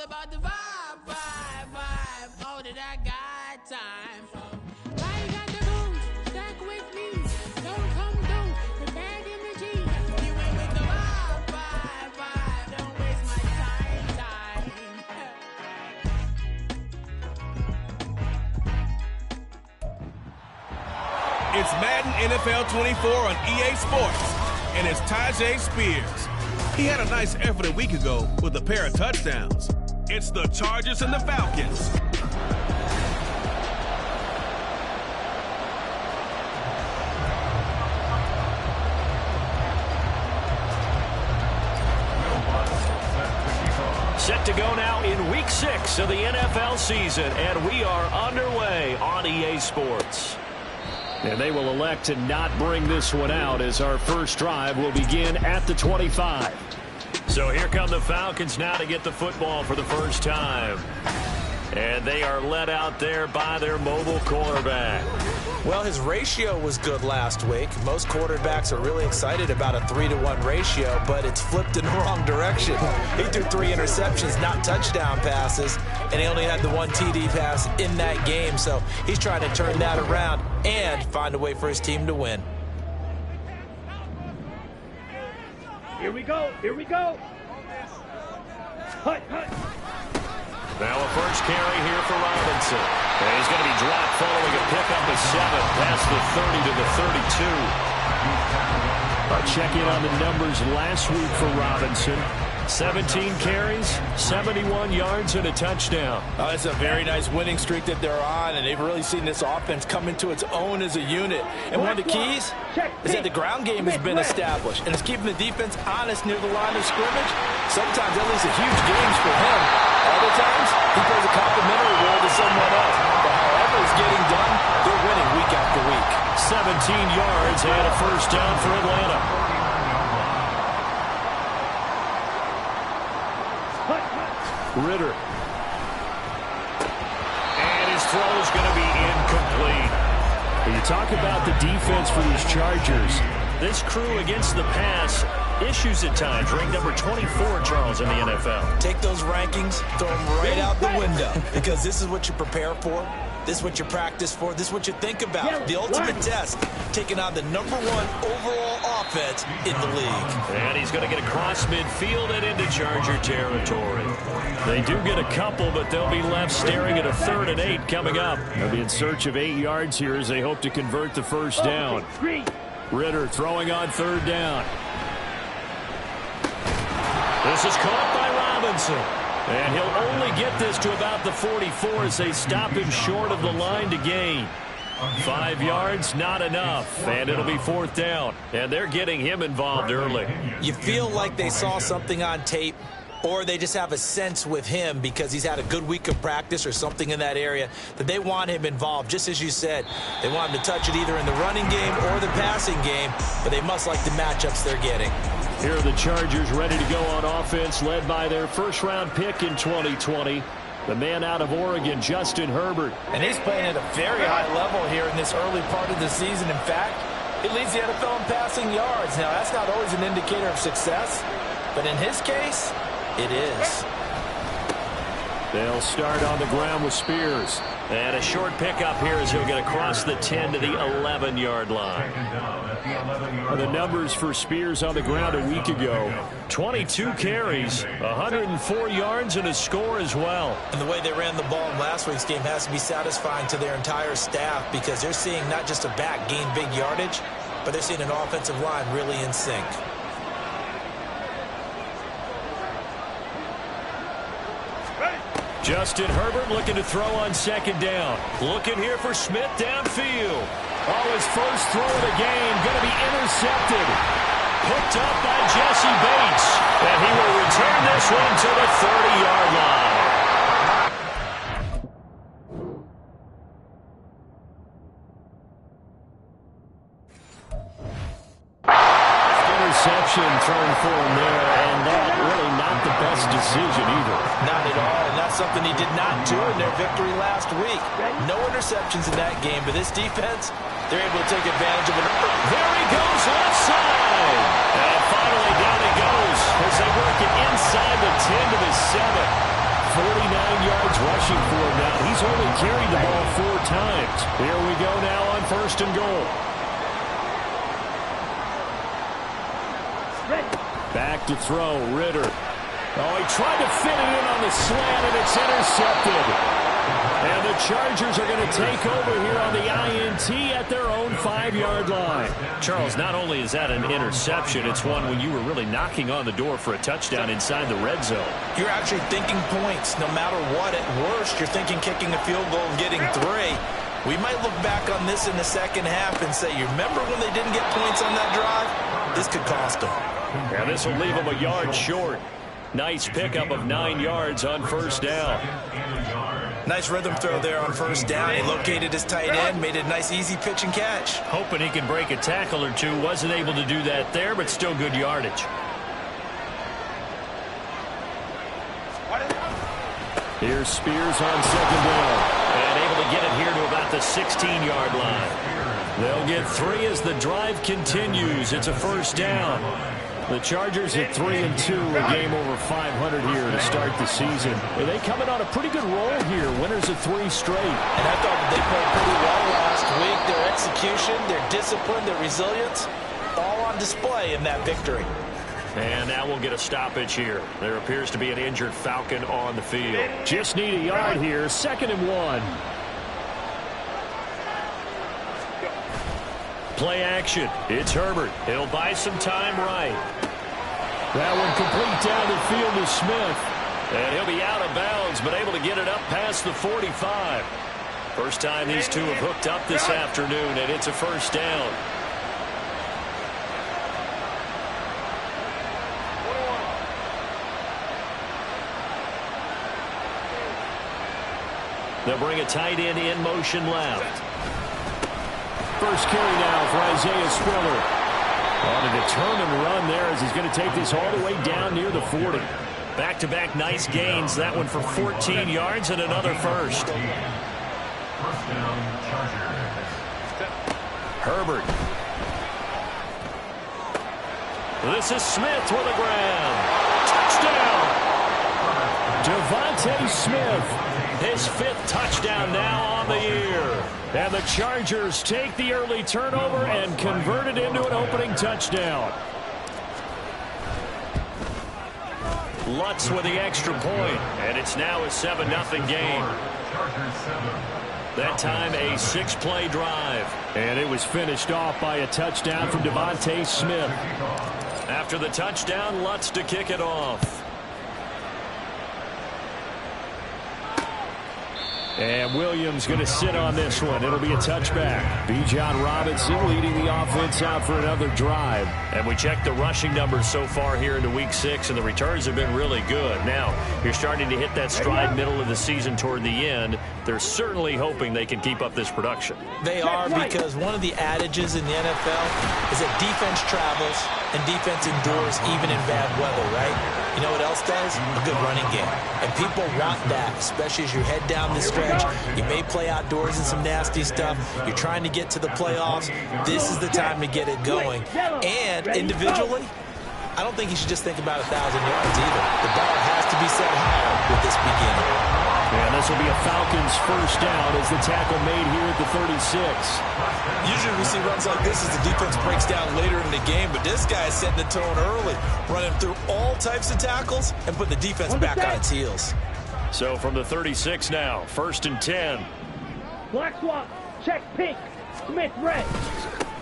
about the vibe, vibe, vibe. Oh, that I got time. I got the booze, stack with me. Don't come through, the bag in the G. You ain't with the vibe, vibe, vibe. Don't waste my time. It's Madden NFL 24 on EA Sports, and it's Tyjae Spears. He had a nice effort a week ago with a pair of touchdowns. It's the Chargers and the Falcons. Set to go now in Week 6 of the NFL season, and we are underway on EA Sports. And they will elect to not bring this one out as our first drive will begin at the 25. So here come the Falcons now to get the football for the first time. And they are led out there by their mobile quarterback. Well, his ratio was good last week. Most quarterbacks are really excited about a 3-to-1 ratio, but it's flipped in the wrong direction. He threw 3 interceptions, not touchdown passes, and he only had the 1 TD pass in that game. So he's trying to turn that around and find a way for his team to win. Here we go. Here we go. Hut, hut. Now a first carry here for Robinson. And he's going to be dropped following a pickup of 7 past the 30 to the 32. I'll check in on the numbers last week for Robinson. 17 carries, 71 yards, and a touchdown. Oh, it's a very nice winning streak that they're on, and they've really seen this offense come into its own as a unit. And one of the keys is that the ground game has been established, and it's keeping the defense honest near the line of scrimmage. Sometimes that leads to huge games for him. Other times, he plays a complimentary role to someone else. But however it's getting done, they're winning week after week. 17 yards and a first down for Atlanta. Ritter. And his throw is going to be incomplete. When you talk about the defense for these Chargers, this crew against the pass, issues at times. Ranked number 24, Charles, in the NFL. Take those rankings, throw them right out the window, because this is what you prepare for. This is what you practice for. This is what you think about. The ultimate test, taking on the #1 overall offense in the league. And he's going to get across midfield and into Charger territory. They do get a couple, but they'll be left staring at a 3rd and 8 coming up. They'll be in search of 8 yards here as they hope to convert the first down. Ritter throwing on 3rd down. This is caught by Robinson. And he'll only get this to about the 44 as they stop him short of the line to gain. 5 yards, not enough. And it'll be 4th down. And they're getting him involved early. You feel like they saw something on tape, or they just have a sense with him because he's had a good week of practice or something in that area that they want him involved. Just as you said, they want him to touch it either in the running game or the passing game, but they must like the matchups they're getting. Here are the Chargers ready to go on offense, led by their first-round pick in 2020, the man out of Oregon, Justin Herbert. And he's playing at a very high level here in this early part of the season. In fact, he leads the NFL in passing yards. Now, that's not always an indicator of success, but in his case, it is. They'll start on the ground with Spears. And a short pickup here as he'll get across the 10 to the 11-yard line. The numbers for Spears on the ground a week ago. 22 carries, 104 yards, and a score as well. And the way they ran the ball in last week's game has to be satisfying to their entire staff because they're seeing not just a back gain big yardage, but they're seeing an offensive line really in sync. Justin Herbert looking to throw on 2nd down. Looking here for Smith downfield. Oh, his first throw of the game going to be intercepted. Picked up by Jesse Bates. And he will return this one to the 30-yard line. Interception thrown for him there, and that really not the best decision either. Not at all, and that's something he did not do in their victory last week. No interceptions in that game, but this defense, they're able to take advantage of it. There he goes, left side. And finally down he goes as they work it inside the 10 to the 7. 49 yards rushing for him now. He's only carried the ball 4 times. Here we go now on 1st and goal. Back to throw, Ritter. Oh, he tried to fit it in on the slant, and it's intercepted. And the Chargers are going to take over here on the INT at their own 5-yard line. Charles, not only is that an interception, it's one when you were really knocking on the door for a touchdown inside the red zone. You're actually thinking points. No matter what, at worst, you're thinking kicking a field goal and getting 3. We might look back on this in the second half and say, you remember when they didn't get points on that drive? This could cost them. And this will leave them a yard short. Nice pickup of 9 yards on 1st down. Nice rhythm throw there on 1st down. He located his tight end, made a nice easy pitch and catch. Hoping he can break a tackle or two. Wasn't able to do that there, but still good yardage. Here's Spears on 2nd down. And able to get it here to about the 16-yard line. They'll get 3 as the drive continues. It's a 1st down. The Chargers at 3-2, a game over 500 here to start the season. Are they coming on a pretty good roll here? Winners of 3 straight. And I thought they played pretty well last week. Their execution, their discipline, their resilience, all on display in that victory. And now we'll get a stoppage here. There appears to be an injured Falcon on the field. Just need a yard here. 2nd and 1. Play action. It's Herbert. He'll buy some time right. That one complete down the field to Smith. And he'll be out of bounds, but able to get it up past the 45. First time these two have hooked up this afternoon, and it's a 1st down. They'll bring a tight end in motion left. First carry now for Isaiah Spiller. On a determined run there as he's going to take this all the way down near the 40. Back-to-back nice gains. That one for 14 yards and another first. Herbert. This is Smith with a grab. Touchdown. Devontae Smith. His 5th touchdown now on the year. And the Chargers take the early turnover and convert it into an opening touchdown. Lutz with the extra point, and it's now a 7-0 game. That time a 6-play drive. And it was finished off by a touchdown from Devontae Smith. After the touchdown, Lutz to kick it off. And Williams going to sit on this one. It'll be a touchback. Bijan Robinson leading the offense out for another drive. And we check the rushing numbers so far here into Week 6, and the returns have been really good. Now, you're starting to hit that stride middle of the season toward the end. They're certainly hoping they can keep up this production. They are, because one of the adages in the NFL is that defense travels and defense endures even in bad weather, right? You know what else does? A good running game. And people want that, especially as you head down the stretch. You may play outdoors in some nasty stuff. You're trying to get to the playoffs. This is the time to get it going. And individually, I don't think you should just think about 1,000 yards either. The bar has to be set higher with this beginning. And this will be a Falcons 1st down as the tackle made here at the 36. Usually we see runs like this as the defense breaks down later in the game, but this guy is setting the tone early, running through all types of tackles and putting the defense back on its heels. So from the 36 now, 1st and 10. Black swap, check pink, Smith red.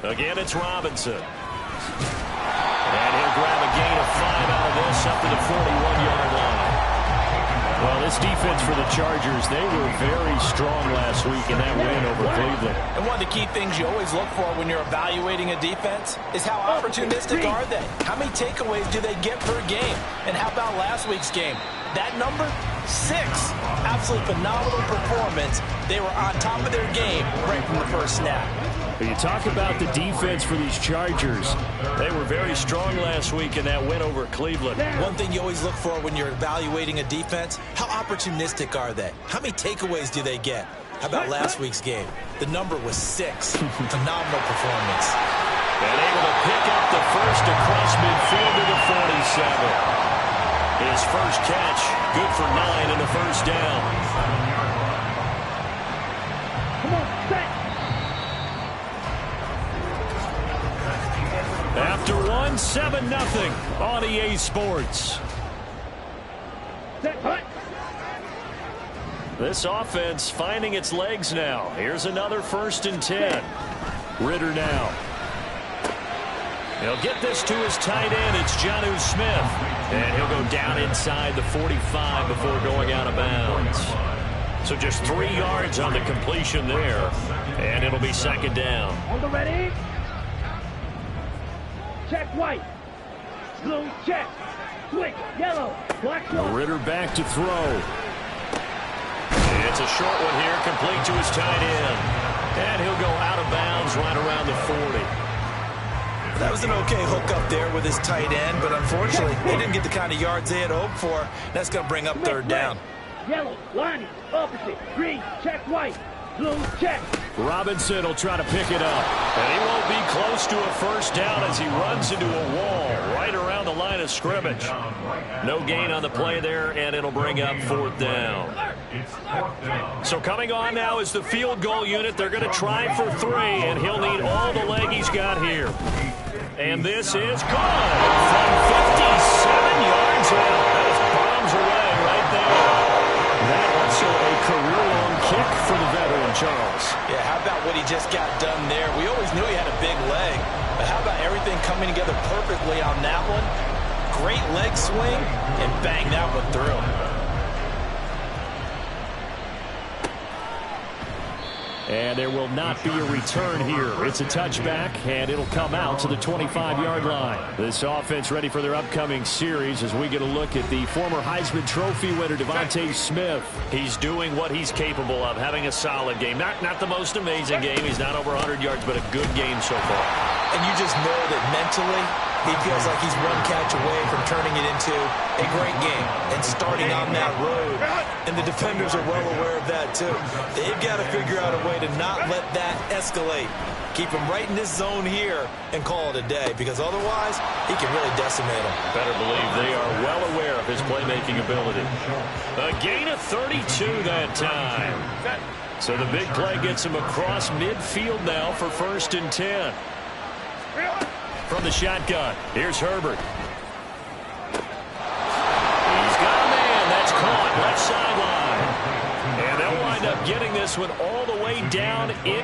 Again, it's Robinson. And he'll grab a gain of 5 out of this up to the 41-yard line. Well, this defense for the Chargers, they were very strong last week in that win over Cleveland. And one of the key things you always look for when you're evaluating a defense is how opportunistic are they? How many takeaways do they get per game? And how about last week's game? That number, 6. Absolutely phenomenal performance. They were on top of their game right from the first snap. But you talk about the defense for these Chargers. They were very strong last week in that win over Cleveland. One thing you always look for when you're evaluating a defense, how opportunistic are they? How many takeaways do they get? How about last week's game? The number was 6. Phenomenal performance. And able to pick up the first across midfield to the 47. His first catch, good for 9 and a first down. Come on, set. After one, 7-0 on EA Sports. Set, hut. This offense finding its legs now. Here's another 1st and 10. Ritter now. He'll get this to his tight end. It's Jonnu Smith. And he'll go down inside the 45 before going out of bounds. So just 3 yards on the completion there. And it'll be 2nd down. On the ready. Check white. Blue check. Switch yellow. Black yellow. Ritter back to throw. It's a short one here, complete to his tight end. And he'll go out of bounds right around the 40. That was an okay hook up there with his tight end, but unfortunately, they didn't get the kind of yards they had hoped for. That's going to bring up 3rd down. Yellow, lining, opposite, green, check white, blue, check. Robinson will try to pick it up. And he won't be close to a 1st down as he runs into a wall right around the line of scrimmage. No gain on the play there, and it'll bring up 4th down. So coming on now is the field goal unit. They're going to try for 3, and he'll need all the leg he's got here. And this is good from 57 yards out. That is bombs away right there. That also a career-long kick for the veteran, Charles. Yeah, how about what he just got done there? We always knew he had a big leg, but how about everything coming together perfectly on that one? Great leg swing, and bang that one through. And there will not be a return here. It's a touchback, and it'll come out to the 25-yard line. This offense ready for their upcoming series as we get a look at the former Heisman Trophy winner, Devontae Smith. He's doing what he's capable of, having a solid game. Not the most amazing game. He's not over 100 yards, but a good game so far. And you just know that mentally, he feels like he's one catch away from turning it into a great game and starting on that road. And the defenders are well aware of that, too. They've got to figure out a way to not let that escalate. Keep him right in this zone here and call it a day, because otherwise, he can really decimate him. Better believe they are well aware of his playmaking ability. A gain of 32 that time. So the big play gets him across midfield now for 1st and 10. From the shotgun, here's Herbert. He's got a man. That's caught left sideline. And they'll wind up getting this one all the way down in.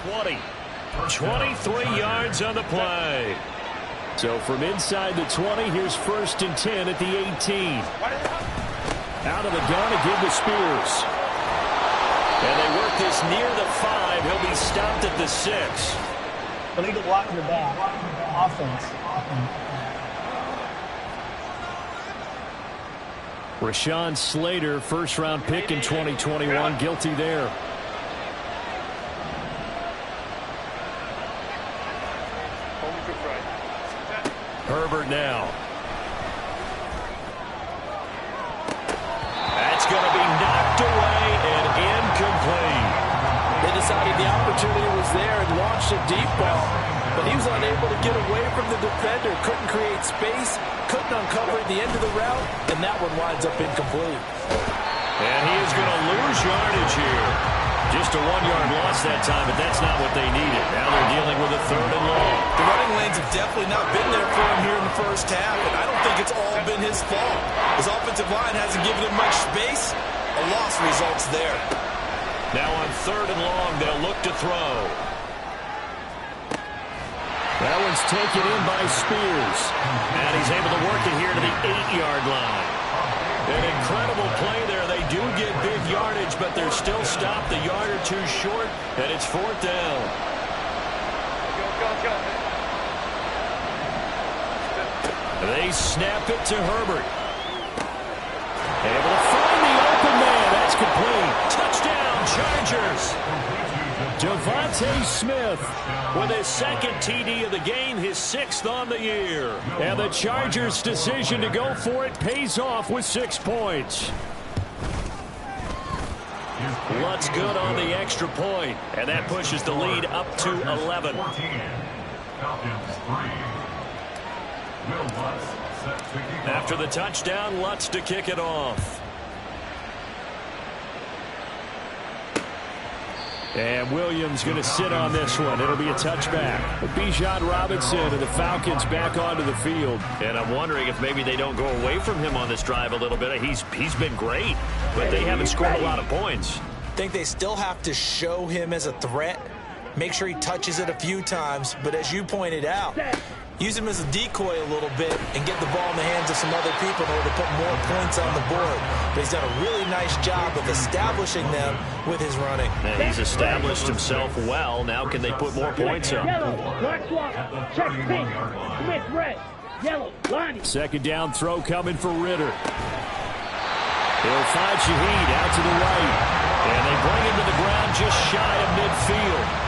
'20. 23 yards on the play. So from inside the 20, here's 1st and 10 at the 18. Out of the gun to give to Spears. And they work this near the 5. He'll be stopped at the 6. Illegal block in the back. Offense. Rashawn Slater, 1st-round pick in 2021, guilty there. Herbert now. That's going to be knocked away and incomplete. They decided the opportunity was there and launched a deep ball, but he was unable to get away from the defender, couldn't create space, couldn't uncover at the end of the route, and that one winds up incomplete. And he is going to lose yardage here. Just a 1-yard loss that time, but that's not what they needed. Now they're dealing with a 3rd and long. The running lanes have definitely not been there for him here in the first half, and I don't think it's all been his fault. His offensive line hasn't given him much space. A loss results there. Now on 3rd and long, they'll look to throw. That one's taken in by Spears. And he's able to work it here to the 8-yard line. An incredible play there. They do get big yardage, but they're still stopped a yard or 2 short, and it's 4th down. They snap it to Herbert. Able to find the open man. That's complete. Touchdown, Chargers. Devontae Smith with his 2nd TD of the game, his 6th on the year. And the Chargers' decision to go for it pays off with 6 points. Lutz good on the extra point, and that pushes the lead up to 11. After the touchdown, Lutz to kick it off. And Williams going to sit on this one. It'll be a touchback. Bijan Robinson and the Falcons back onto the field. And I'm wondering if maybe they don't go away from him on this drive a little bit. He's been great, but they haven't scored a lot of points. I think they still have to show him as a threat. Make sure he touches it a few times. But as you pointed out, use him as a decoy a little bit and get the ball in the hands of some other people in order to put more points on the board. But he's done a really nice job of establishing them with his running. And he's established himself well. Now can they put more points up? Yellow, black swap, check pink, Smith red, yellow, Lonnie. Second down throw coming for Ritter. He'll find Shaheed out to the right. And they bring him to the ground just shy of midfield.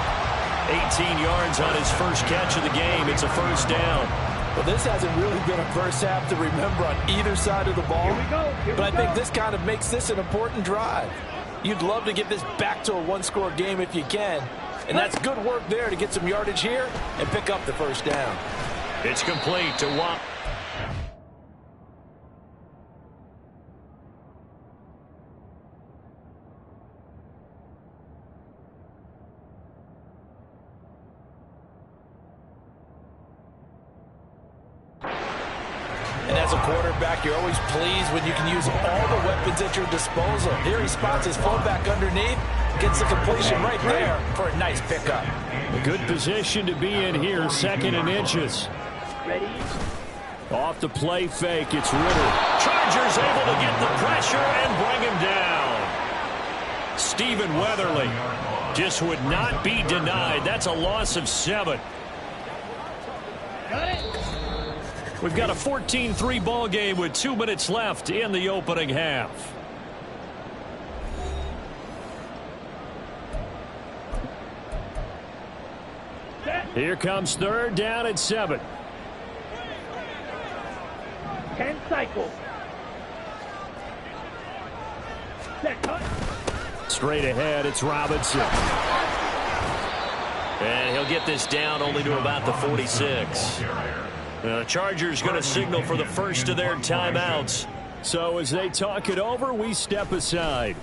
18 yards on his first catch of the game. It's a first down. Well, this hasn't really been a first half to remember on either side of the ball. But I think this kind of makes this an important drive. You'd love to get this back to a one-score game if you can. And that's good work there to get some yardage here and pick up the first down. It's complete to Watt. And as a quarterback, you're always pleased when you can use all the weapons at your disposal. Here he spots his fullback underneath, gets the completion right there for a nice pickup. A good position to be in here, second and inches. Ready? Off the play fake, it's Ritter. Chargers able to get the pressure and bring him down. Stephen Weatherly just would not be denied. That's a loss of 7. Got it? We've got a 14-3 ball game with 2 minutes left in the opening half. Here comes third down and 7. 10 cycles. Set, cut. Straight ahead, it's Robinson. And he'll get this down only to about the 46. The Chargers going to signal for the first of their timeouts. So as they talk it over, we step aside.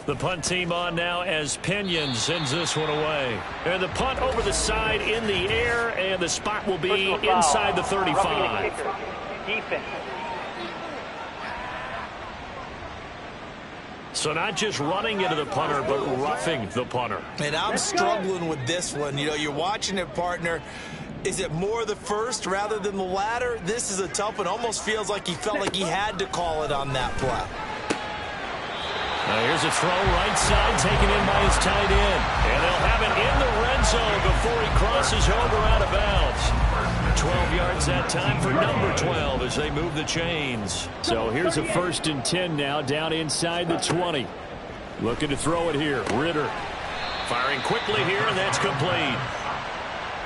The punt team on now as Pinion sends this one away. And the punt over the side in the air, and the spot will be inside the 35. Defense. So not just running into the punter, but roughing the punter. And I'm struggling with this one. You know, you're watching it, partner. Is it more the first rather than the latter? This is a tough one. Almost feels like he felt like he had to call it on that play. Now here's a throw right side taken in by his tight end. And they'll have it in the red zone before he crosses over out of bounds. 12 yards that time for number 12 as they move the chains. So here's a 1st and 10 now down inside the 20. Looking to throw it here. Ritter firing quickly here, and that's complete.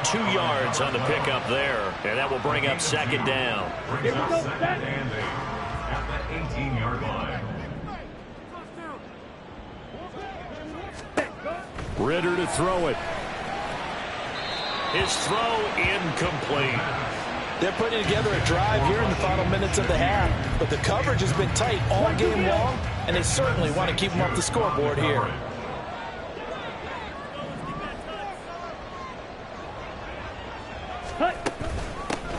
2 yards on the pickup there, and that will bring up second down. Here we go, set. At the 18-yard line. Ritter to throw it. His throw incomplete. They're putting together a drive here in the final minutes of the half, but the coverage has been tight all game long, and they certainly want to keep them off the scoreboard here.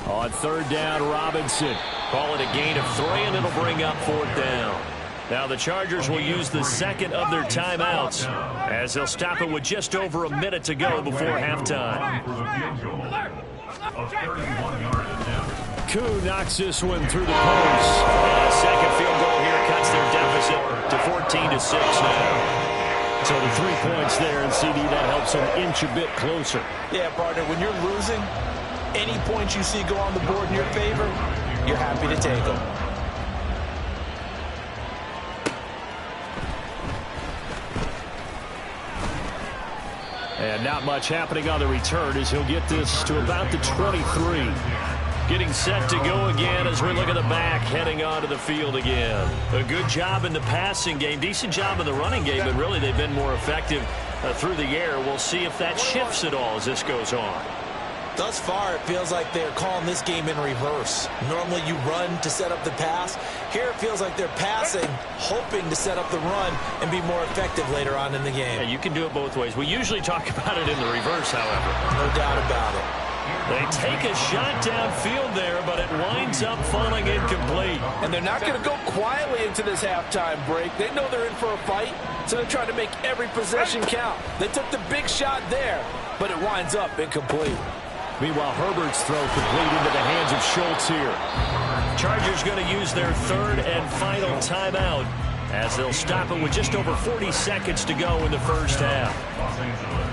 On third down, Robinson. Call it a gain of 3, and it'll bring up 4th down. Now the Chargers will use the second of their timeouts as they'll stop it with just over a minute to go before halftime. Koo knocks this one through the post. And a second field goal here cuts their deficit to 14-6 now. So the 3 points there, and CD, that helps them inch a bit closer. Yeah, partner, when you're losing, any points you see go on the board in your favor, you're happy to take them. And not much happening on the return as he'll get this to about the 23. Getting set to go again as we look at the back, heading onto the field again. A good job in the passing game, decent job in the running game, but really they've been more effective through the air. We'll see if that shifts at all as this goes on. Thus far, it feels like they're calling this game in reverse. Normally you run to set up the pass. Here it feels like they're passing, hoping to set up the run and be more effective later on in the game. Yeah, you can do it both ways. We usually talk about it in the reverse, however. No doubt about it. They take a shot downfield there, but it winds up falling incomplete. And they're not going to go quietly into this halftime break. They know they're in for a fight, so they're trying to make every possession count. They took the big shot there, but it winds up incomplete. Meanwhile, Herbert's throw complete into the hands of Schultz here. Chargers going to use their third and final timeout as they'll stop it with just over 40 seconds to go in the first half. Los Angeles.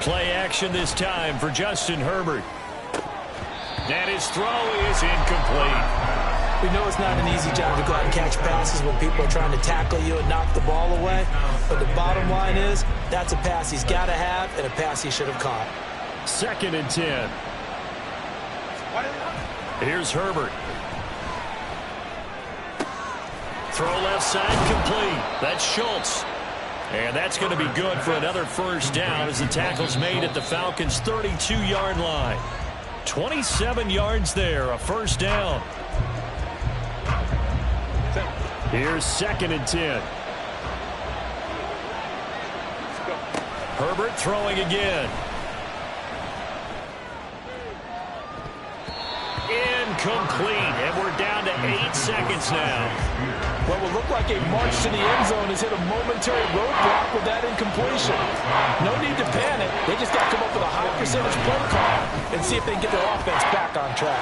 Play action this time for Justin Herbert. And his throw is incomplete. We know it's not an easy job to go out and catch passes when people are trying to tackle you and knock the ball away. But the bottom line is, that's a pass he's got to have and a pass he should have caught. 2nd and 10. Here's Herbert. Throw left side complete. That's Schultz. And that's going to be good for another first down as the tackle's made at the Falcons' 32-yard line. 27 yards there, a first down. Here's 2nd and 10. Herbert throwing again. Incomplete, and we're down to 8 seconds now. What will look like a march to the end zone has hit a momentary roadblock with that incompletion. No need to panic. They just got to come up with a high percentage play call and see if they can get their offense back on track.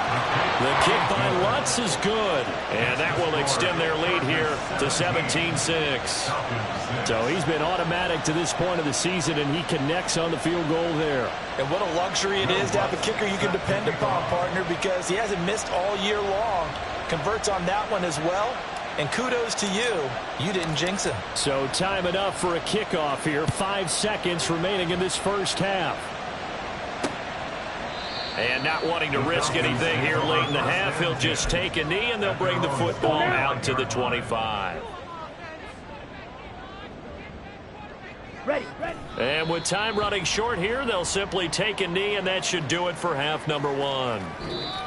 The kick by Lutz is good, and that will extend their lead here to 17-6. So he's been automatic to this point of the season, and he connects on the field goal there. And what a luxury it is to have a kicker you can depend upon, partner, because he hasn't missed all year long. Converts on that one as well. And kudos to you. You didn't jinx him. So time enough for a kickoff here. 5 seconds remaining in this first half. And not wanting to risk anything here late in the half, he'll just take a knee, and they'll bring the football out to the 25. Ready. And with time running short here, they'll simply take a knee, and that should do it for half number 1.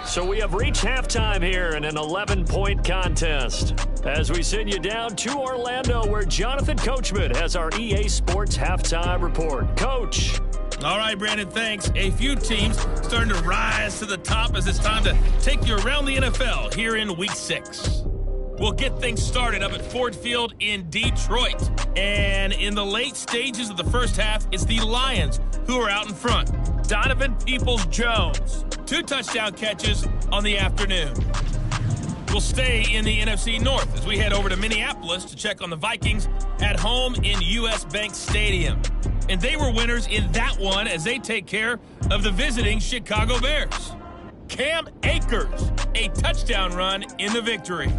So we have reached halftime here in an 11-point contest. As we send you down to Orlando, where Jonathan Coachman has our EA Sports halftime report. Coach. All right, Brandon, thanks. A few teams starting to rise to the top as it's time to take you around the NFL here in Week 6. We'll get things started up at Ford Field in Detroit. And in the late stages of the first half, it's the Lions who are out in front. Donovan Peoples-Jones, 2 touchdown catches on the afternoon. We'll stay in the NFC North as we head over to Minneapolis to check on the Vikings at home in US Bank Stadium. And they were winners in that one as they take care of the visiting Chicago Bears. Cam Akers, a touchdown run in the victory.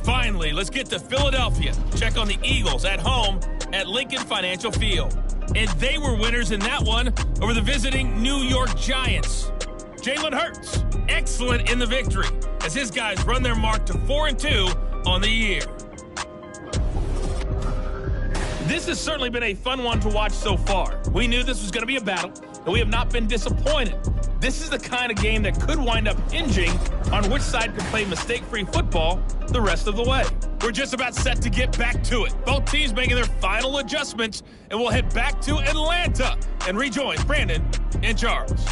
Finally, let's get to Philadelphia. Check on the Eagles at home at Lincoln Financial Field. And they were winners in that one over the visiting New York Giants. Jalen Hurts, excellent in the victory as his guys run their mark to 4-2 on the year. This has certainly been a fun one to watch so far. We knew this was going to be a battle, and we have not been disappointed. This is the kind of game that could wind up hinging on which side can play mistake-free football the rest of the way. We're just about set to get back to it. Both teams making their final adjustments, and we'll head back to Atlanta and rejoin Brandon and Charles.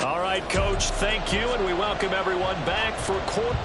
All right, Coach, thank you, and we welcome everyone back for quarter.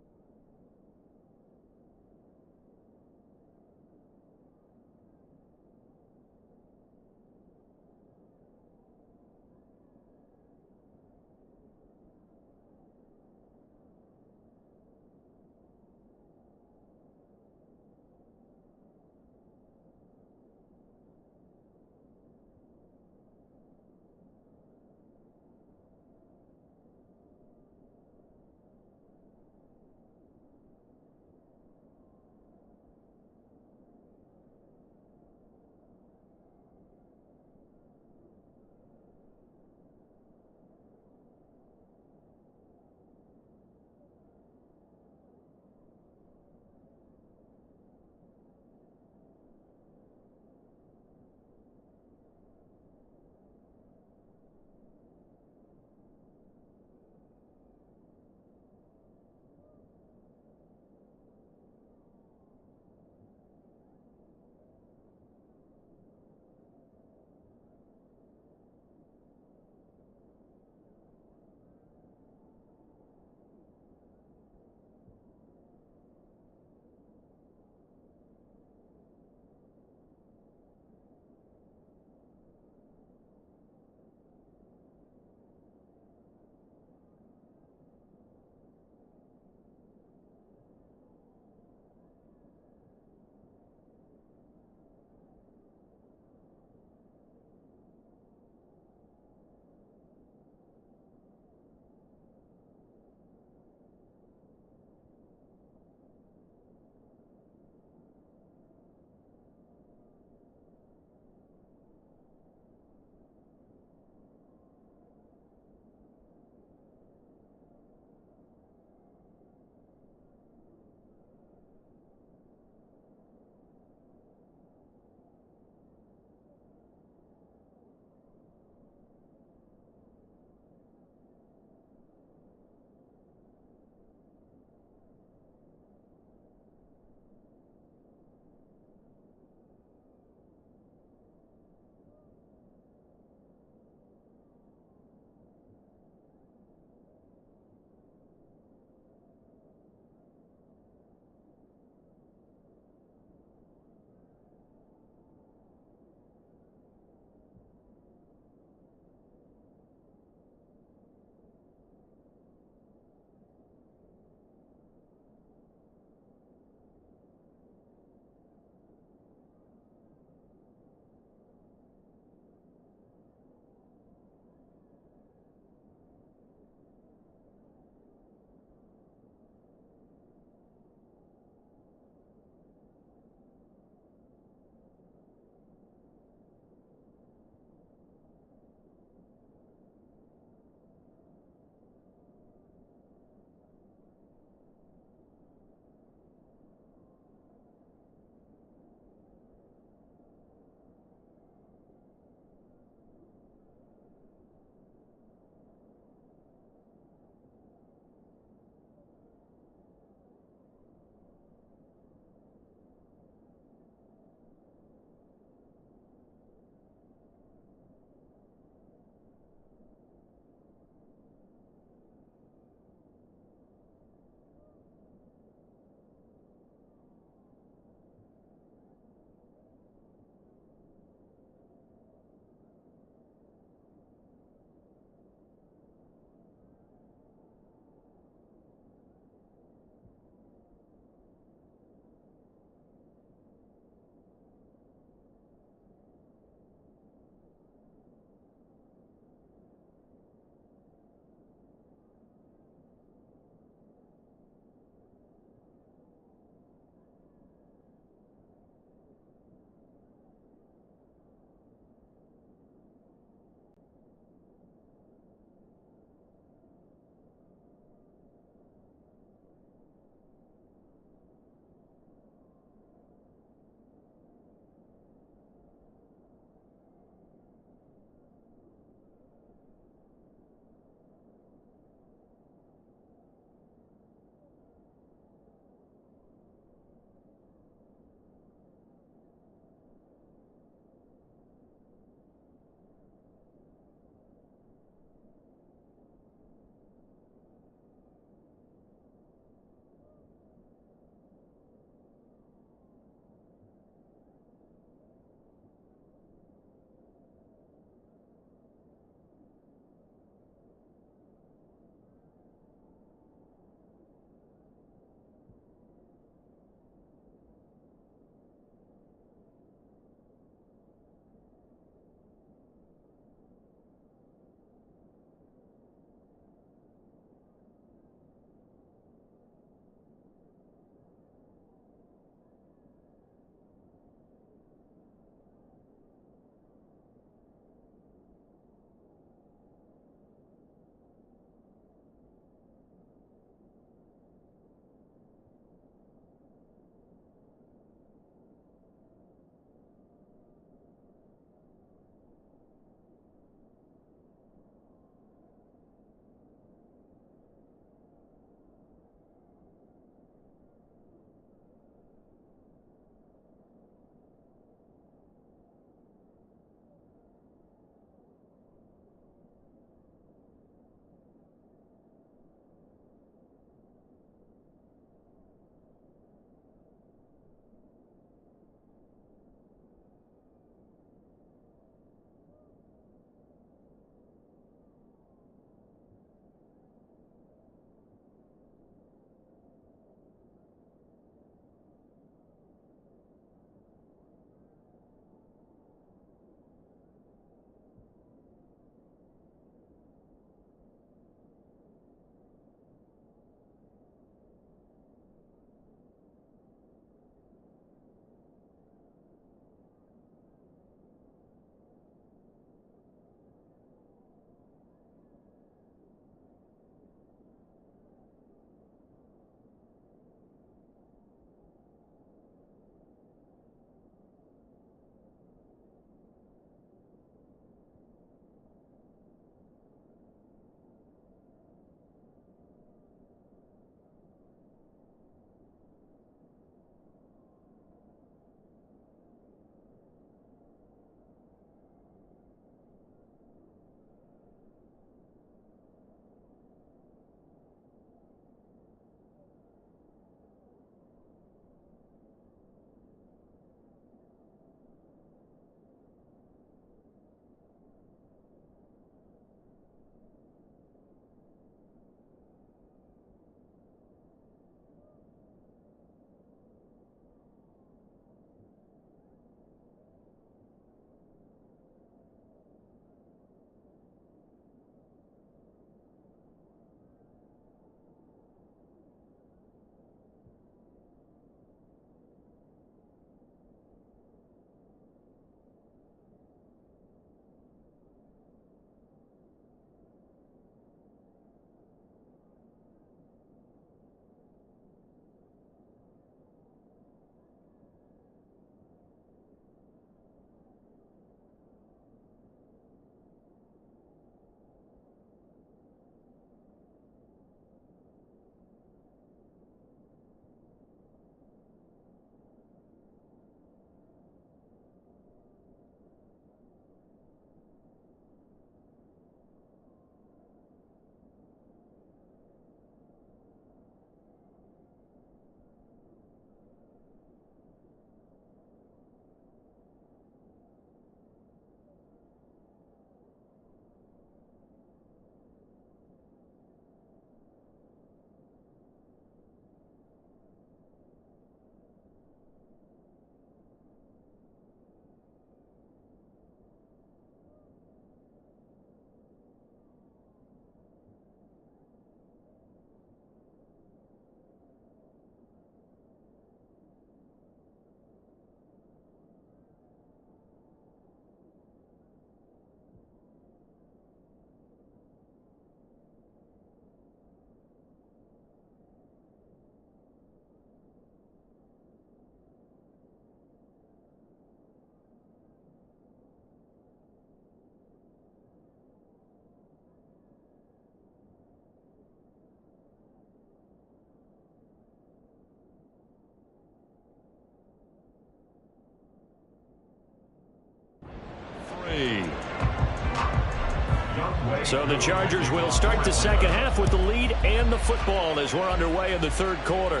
So the Chargers will start the second half with the lead and the football as we're underway in the third quarter.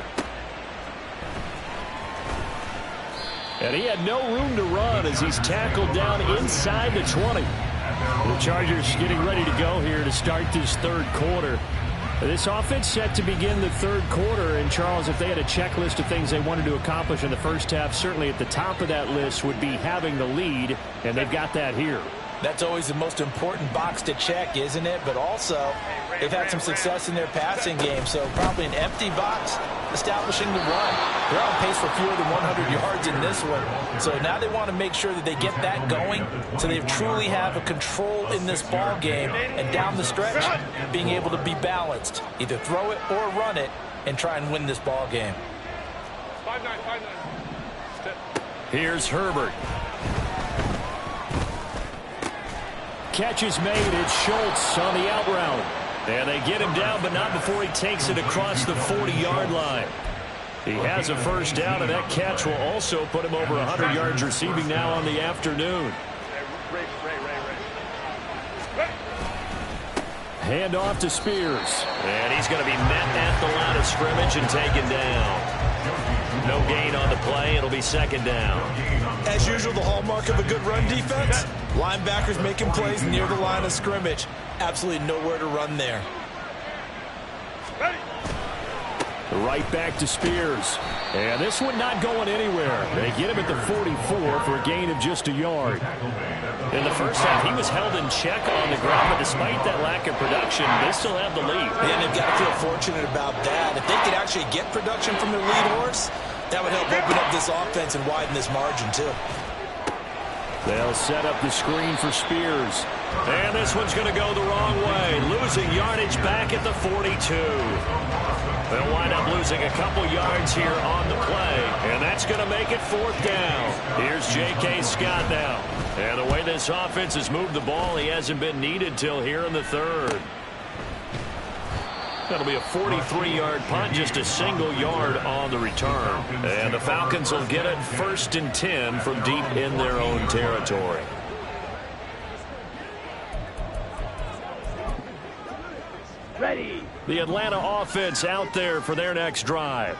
And he had no room to run as he's tackled down inside the 20. The Chargers getting ready to go here to start this third quarter. This offense set to begin the third quarter. And, Charles, if they had a checklist of things they wanted to accomplish in the first half, certainly at the top of that list would be having the lead, and they've got that here. That's always the most important box to check, isn't it? But also, they've had some success in their passing game, so probably an empty box establishing the run. They're on pace for fewer than 100 yards in this one. So now they want to make sure that they get that going so they truly have a control in this ball game. And down the stretch, being able to be balanced. Either throw it or run it and try and win this ball game. 5-9. Here's Herbert. Catch is made. It's Schultz on the out route. And they get him down, but not before he takes it across the 40-yard line. He has a first down, and that catch will also put him over 100 yards receiving now on the afternoon. Hand off to Spears. And he's going to be met at the line of scrimmage and taken down. No gain on the play. It'll be second down. As usual, the hallmark of a good run defense, linebackers making plays near the line of scrimmage. Absolutely nowhere to run there. Right back to Spears. And this one not going anywhere. They get him at the 44 for a gain of just a yard. In the first half, he was held in check on the ground, but despite that lack of production, they still have the lead. And they've got to feel fortunate about that. If they could actually get production from their lead horse, that would help open up this offense and widen this margin, too. They'll set up the screen for Spears. And this one's going to go the wrong way, losing yardage back at the 42. They'll wind up losing a couple yards here on the play, and that's going to make it fourth down. Here's J.K. Scott now. And the way this offense has moved the ball, he hasn't been needed till here in the third. That'll be a 43-yard punt, just a single yard on the return. And the Falcons will get it 1st and 10 from deep in their own territory. Ready. The Atlanta offense out there for their next drive.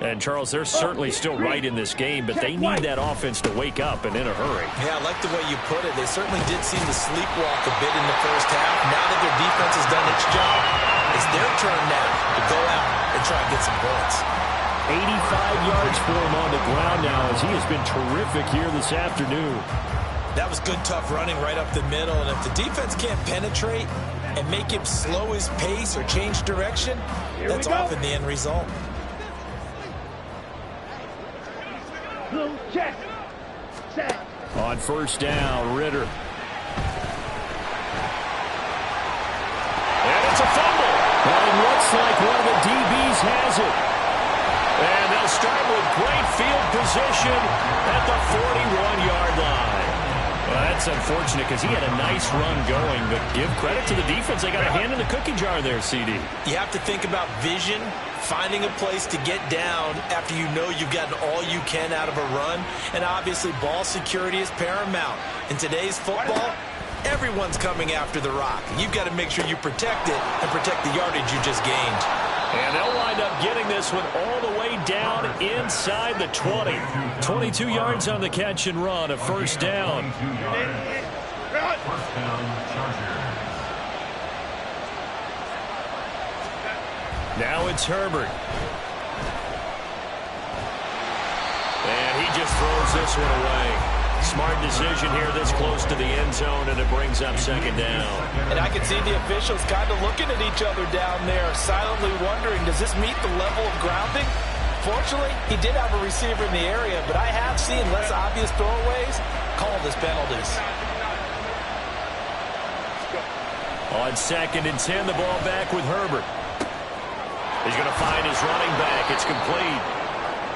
And, Charles, they're certainly still right in this game, but they need that offense to wake up and in a hurry. Yeah, I like the way you put it. They certainly did seem to sleepwalk a bit in the first half. Now that their defense has done its job, it's their turn now to go out and try and get some points. 85 yards for him on the ground now as he has been terrific here this afternoon. That was good, tough running right up the middle. And if the defense can't penetrate and make him slow his pace or change direction, that's often the end result. Blue check. Set. On first down, Ritter. And it's a fumble. And it looks like one of the DBs has it. And they'll start with great field position at the 41-yard line. Well, that's unfortunate because he had a nice run going, but give credit to the defense. They got a hand in the cookie jar there, CD. You have to think about vision, finding a place to get down after you know you've gotten all you can out of a run. And obviously, ball security is paramount. In today's football, everyone's coming after the rock. You've got to make sure you protect it and protect the yardage you just gained. And they'll wind up getting this one all the way down inside the 20. 22 yards on the catch and run, a first down. First down, Chargers. Now it's Herbert. And he just throws this one away. Smart decision here this close to the end zone, and it brings up second down. And I can see the officials kind of looking at each other down there, silently wondering, does this meet the level of grounding? Fortunately, he did have a receiver in the area, but I have seen less obvious throwaways called as penalties. On 2nd and 10, the ball back with Herbert. He's going to find his running back. It's complete.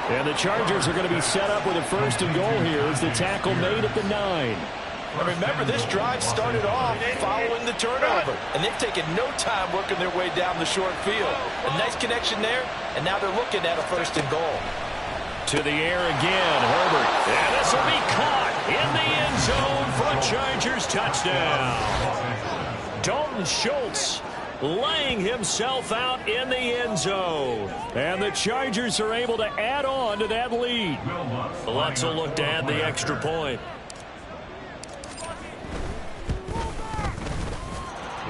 And the Chargers are going to be set up with a 1st and goal here as the tackle made at the 9. And remember, this drive started off following the turnover, and they've taken no time working their way down the short field. A nice connection there, and now they're looking at a 1st and goal. To the air again, Herbert. And this will be caught in the end zone for a Chargers touchdown. Dalton Schultz laying himself out in the end zone. And the Chargers are able to add on to that lead. Lutz will look to add the extra point.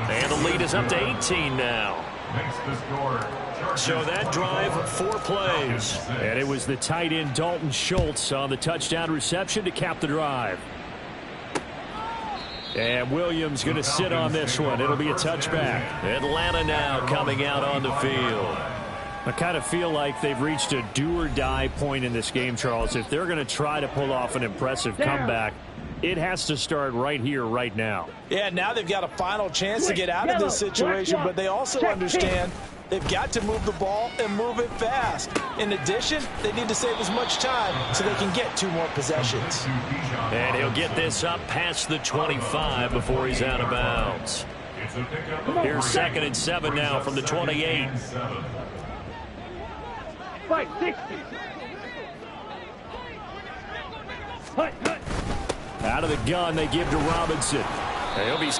And the lead is up to 18 now. So that drive, 4 plays. And it was the tight end Dalton Schultz on the touchdown reception to cap the drive. And Williams going to sit on this one. It'll be a touchback. Atlanta now coming out on the field. I kind of feel like they've reached a do-or-die point in this game, Charles. If they're going to try to pull off an impressive comeback, it has to start right here, right now. Yeah, now they've got a final chance to get out of this situation, but they also understand they've got to move the ball and move it fast. In addition, they need to save as much time so they can get 2 more possessions. And he'll get this up past the 25 before he's out of bounds. Here's 2nd and 7 now from the 28. 560. Hut, hut. Out of the gun, they give to Robinson. And he'll be...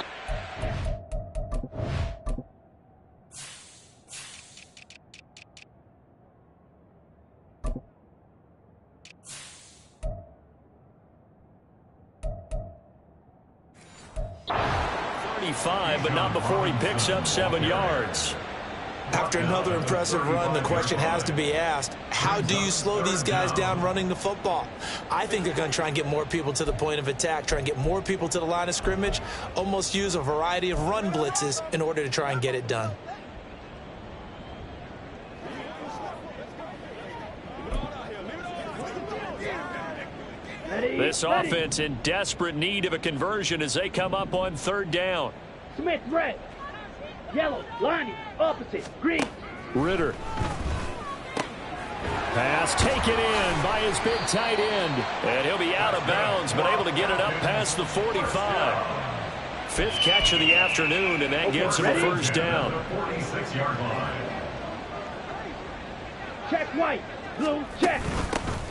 but not before he picks up 7 yards. After another impressive run, the question has to be asked, how do you slow these guys down running the football? I think they're going to try and get more people to the point of attack, try and get more people to the line of scrimmage, almost use a variety of run blitzes in order to try and get it done. This offense in desperate need of a conversion as they come up on 3rd down. Smith, red. Yellow, Lonnie, opposite, green. Ritter. Pass taken in by his big tight end. And he'll be out of bounds, but able to get it up past the 45. 5th catch of the afternoon, and that gives him a 1st down. Check white, blue, check.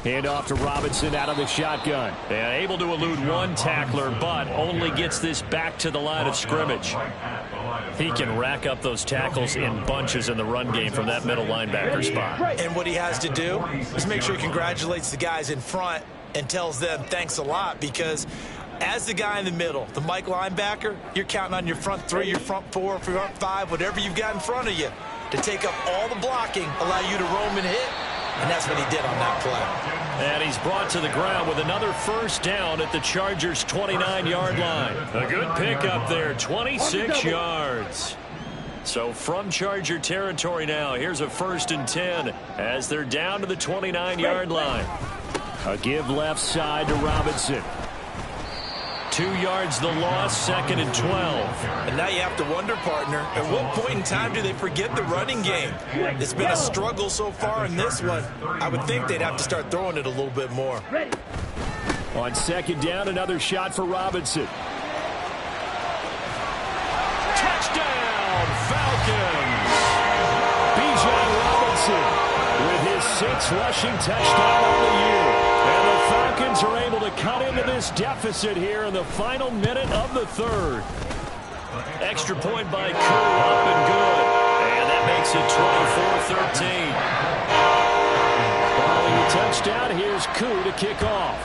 Hand off to Robinson out of the shotgun. And able to elude 1 tackler, but only gets this back to the line of scrimmage. He can rack up those tackles in bunches in the run game from that middle linebacker spot. And what he has to do is make sure he congratulates the guys in front and tells them thanks a lot, because as the guy in the middle, the Mike linebacker, you're counting on your front 3, your front 4, front 5, whatever you've got in front of you to take up all the blocking, allow you to roam and hit. And that's what he did on that play. And he's brought to the ground with another 1st down at the Chargers' 29-yard line. A good pickup there, 26 yards. So from Charger territory now, here's a 1st and 10 as they're down to the 29-yard line. A give left side to Robinson. 2 yards the loss, 2nd and 12. And now you have to wonder, partner, at what point in time do they forget the running game? It's been a struggle so far in this one. I would think they'd have to start throwing it a little bit more. On 2nd down, another shot for Robinson. Touchdown, Falcons! Bijan Robinson with his 6th rushing touchdown on the year. And the Falcons are able to cut into this deficit here in the final minute of the 3rd. Extra point by Koo, up and good. And that makes it 24-13. Following the touchdown, here's Koo to kick off.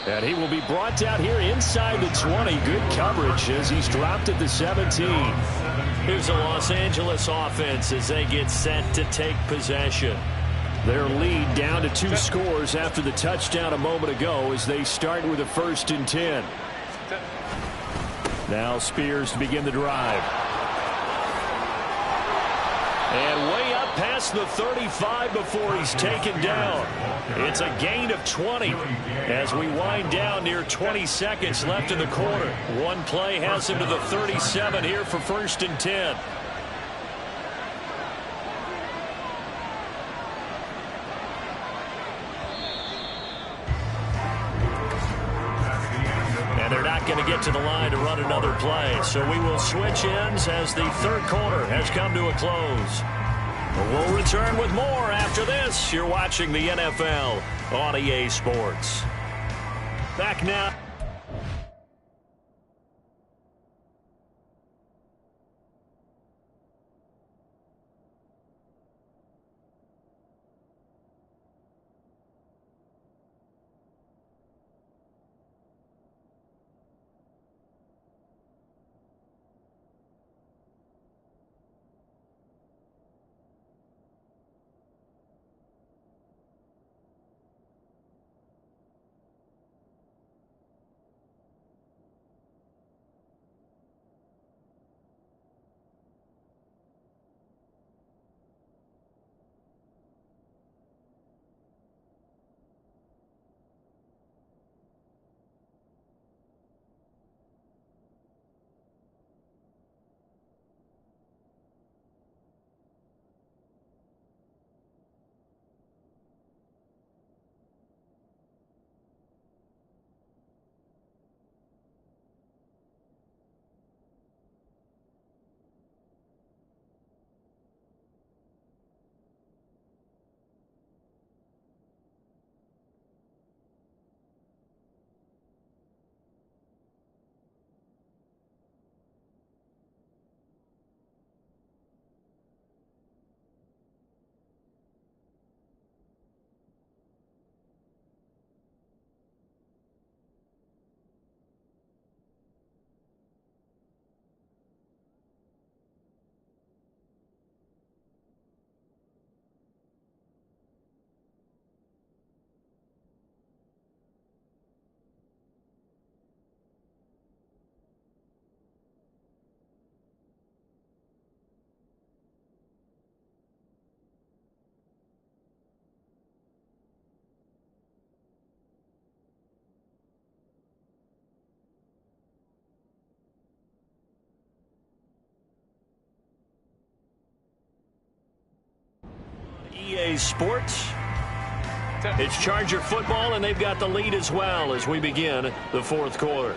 And he will be brought down here inside the 20. Good coverage as he's dropped at the 17. Here's the Los Angeles offense as they get set to take possession. Their lead down to 2 scores after the touchdown a moment ago as they start with a 1st and 10. Now Spears to begin the drive. And way up past the 35 before he's taken down. It's a gain of 20 as we wind down near 20 seconds left in the quarter. One play has him to the 37 here for 1st and 10. And they're not going to get to the line to run another play. So we will switch ends as the 3rd quarter has come to a close. We'll return with more after this. You're watching the NFL on EA Sports. Back now. EA Sports. It's Charger football, and they've got the lead as well as we begin the fourth quarter.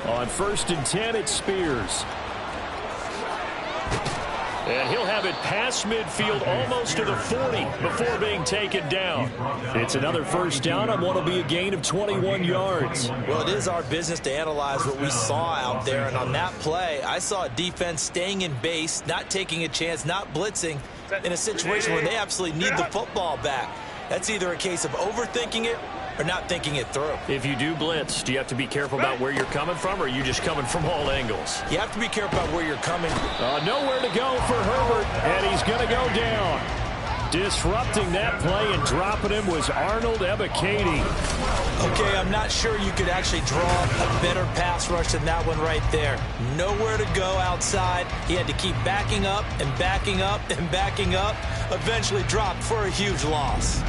On 1st and 10, it's Spears. And he'll have it past midfield almost to the 40 before being taken down. It's another first down on what will be a gain of 21 yards. Well, it is our business to analyze what we saw out there. And on that play, I saw a defense staying in base, not taking a chance, not blitzing in a situation where they absolutely need the football back. That's either a case of overthinking it or not thinking it through. If you do blitz, do you have to be careful about where you're coming from, or are you just coming from all angles? You have to be careful about where you're coming. Nowhere to go for Herbert, and he's going to go down. Disrupting that play and dropping him was Arnold Ebiketie. Okay, I'm not sure you could actually draw a better pass rush than that one right there. Nowhere to go outside. He had to keep backing up and backing up and backing up. Eventually dropped for a huge loss.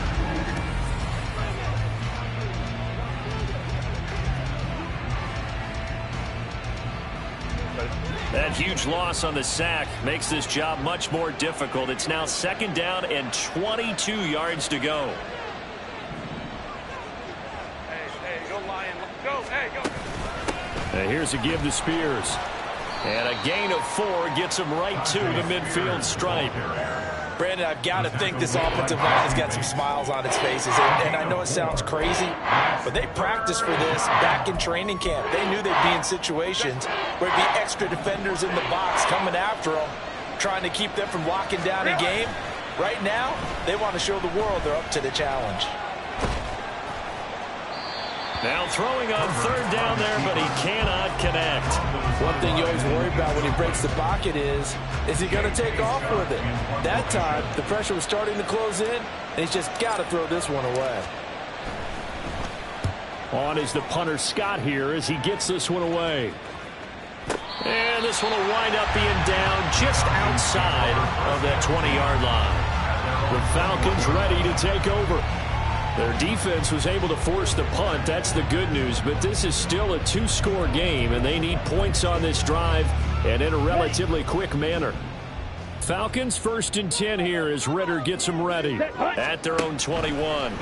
That huge loss on the sack makes this job much more difficult. It's now 2nd down and 22 yards to go. Hey, go Lion. Go, hey, go. And here's a give to Spears. And a gain of 4 gets him right to the midfield stripe. Brandon, I've got to think this offensive line has got some smiles on its faces. And I know it sounds crazy, but they practiced for this back in training camp. They knew they'd be in situations where there'd be extra defenders in the box coming after them, trying to keep them from locking down a game. Right now, they want to show the world they're up to the challenge. Now throwing on 3rd down there, but he cannot connect. One thing you always worry about when he breaks the pocket is he going to take off with it? That time, the pressure was starting to close in, and he's just got to throw this one away. On is the punter Scott here as he gets this one away. And this one will wind up being down just outside of that 20-yard line. The Falcons ready to take over. Their defense was able to force the punt. That's the good news. But this is still a 2-score game, and they need points on this drive and in a relatively quick manner. Falcons 1st and 10 here as Ritter gets them ready at their own 21.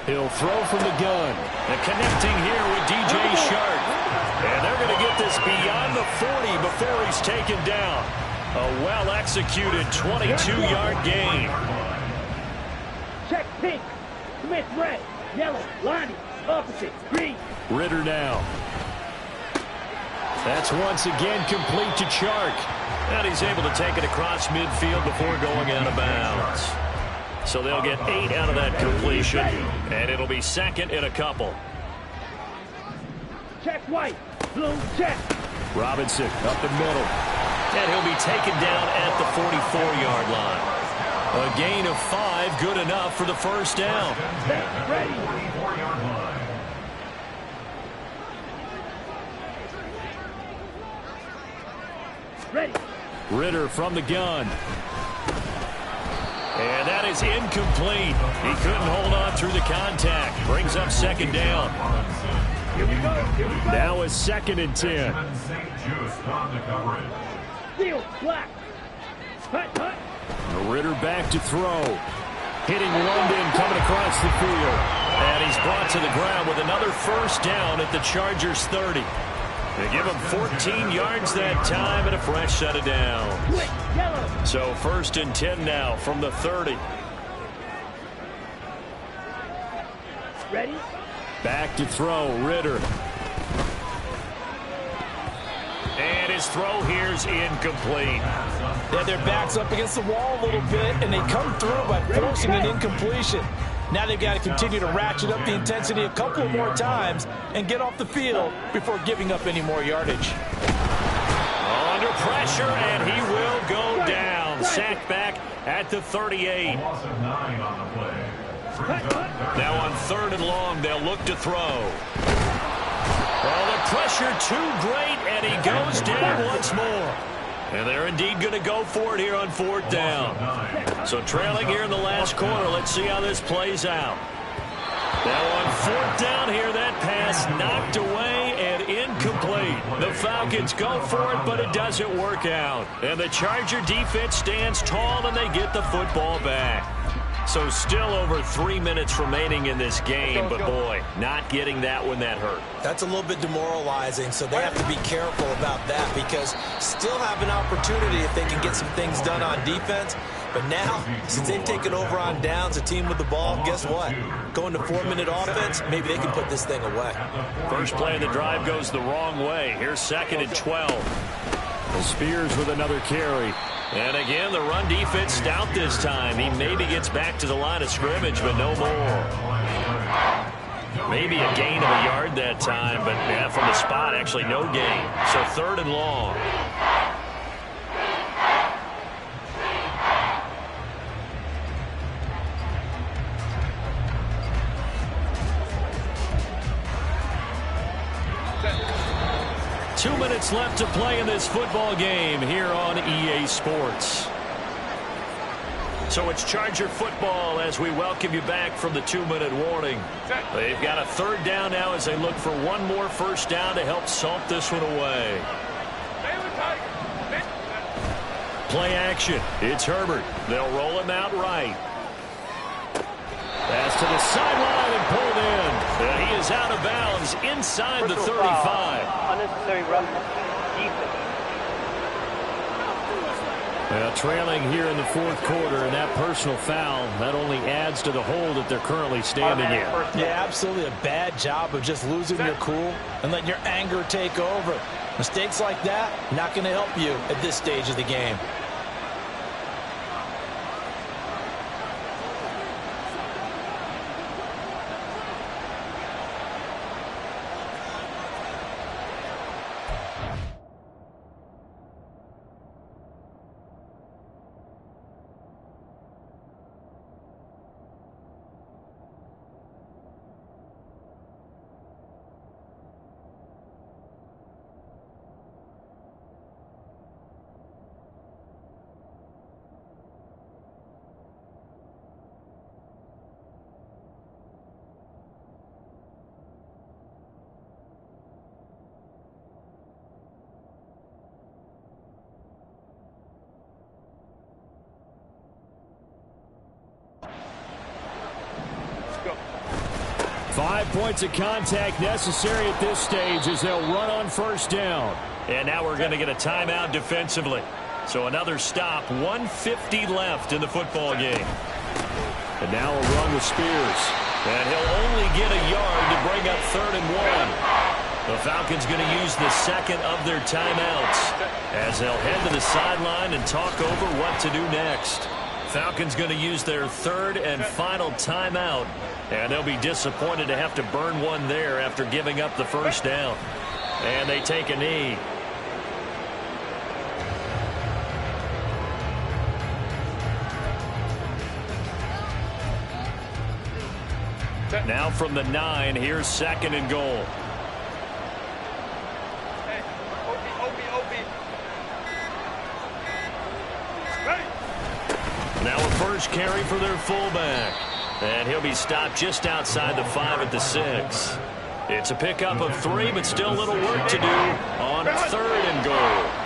He'll throw from the gun. And connecting here with DJ Shark. And they're going to get this beyond the 40 before he's taken down. A well-executed 22-yard gain. Check pink. Smith red. Yellow. Lonnie. Opposite. Green. Ritter now. That's once again complete to Chark. And he's able to take it across midfield before going out of bounds. So they'll get 8 out of that completion. And it'll be second and a couple. Check white. Blue check. Robinson up the middle. And he'll be taken down at the 44-yard line. A gain of 5, good enough for the first down. Ready. Ready. Ritter from the gun. And that is incomplete. He couldn't hold on through the contact. Brings up second down. Here we go. Here we go. Now is second and 10. Steel. Black. Hut. Hut. Ritter back to throw. Hitting London coming across the field. And he's brought to the ground with another first down at the Chargers 30. They give him 14 yards that time and a fresh set of downs. So first and 10 now from the 30. Ready? Back to throw, Ritter. And his throw here's incomplete. Yeah, their back's up against the wall a little bit, and they come through by forcing an incompletion. Now they've got to continue to ratchet up the intensity a couple more times and get off the field before giving up any more yardage. Under pressure, and he will go down. Sacked back at the 38. Now on 3rd and long, they'll look to throw. Well, the pressure too great, and he goes down once more. And they're indeed going to go for it here on 4th down. So trailing here in the last quarter, let's see how this plays out. Now on 4th down here, that pass knocked away and incomplete. The Falcons go for it, but it doesn't work out. And the Charger defense stands tall, and they get the football back. So still over 3 minutes remaining in this game, but boy, not getting that one that hurt. That's a little bit demoralizing, so they have to be careful about that because still have an opportunity if they can get some things done on defense. But now, since they've taken over on downs, a team with the ball, guess what? Going to 4-minute offense, maybe they can put this thing away. First play of the drive goes the wrong way. Here's 2nd and 12. The Spears with another carry. And again, the run defense stout this time. He maybe gets back to the line of scrimmage, but no more. Maybe a gain of a yard that time, but yeah, from the spot, actually no gain. So 3rd and long. Two minutes left to play in this football game here on EA Sports. So it's Charger football as we welcome you back from the 2-minute warning. They've got a 3rd down now as they look for one more first down to help salt this one away. Play action. It's Herbert. They'll roll him out right. Pass to the sideline and pulled in. He is out of bounds inside the 35. Unnecessary roughness. Defense. Well, trailing here in the 4th quarter, and that personal foul, that only adds to the hole that they're currently standing in. Yeah, absolutely a bad job of just losing your cool and letting your anger take over. Mistakes like that, not going to help you at this stage of the game. Go. 5 points of contact necessary at this stage as they'll run on first down. And now we're going to get a timeout defensively. So another stop, 1:50 left in the football game. And now a run with Spears. And he'll only get a yard to bring up 3rd and 1. The Falcons going to use the second of their timeouts as they'll head to the sideline and talk over what to do next. Falcons going to use their 3rd and final timeout, and they'll be disappointed to have to burn one there after giving up the first down. And they take a knee. Now from the 9, here's 2nd and goal. Now a first carry for their fullback. And he'll be stopped just outside the 5 at the 6. It's a pickup of 3, but still a little work to do on 3rd and goal.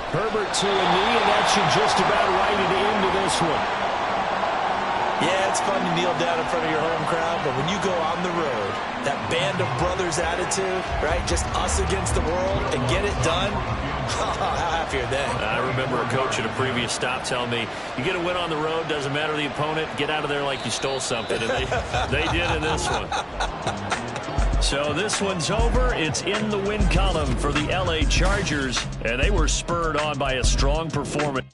Herbert to a knee, and that should just about write it into this one. Yeah, it's fun to kneel down in front of your home crowd, but when you go on the road, that band of brothers attitude, right, just us against the world, and get it done, how happy are they? I remember a coach at a previous stop telling me, you get a win on the road, doesn't matter the opponent, get out of there like you stole something, and they did in this one. So this one's over. It's in the win column for the LA Chargers, and they were spurred on by a strong performance.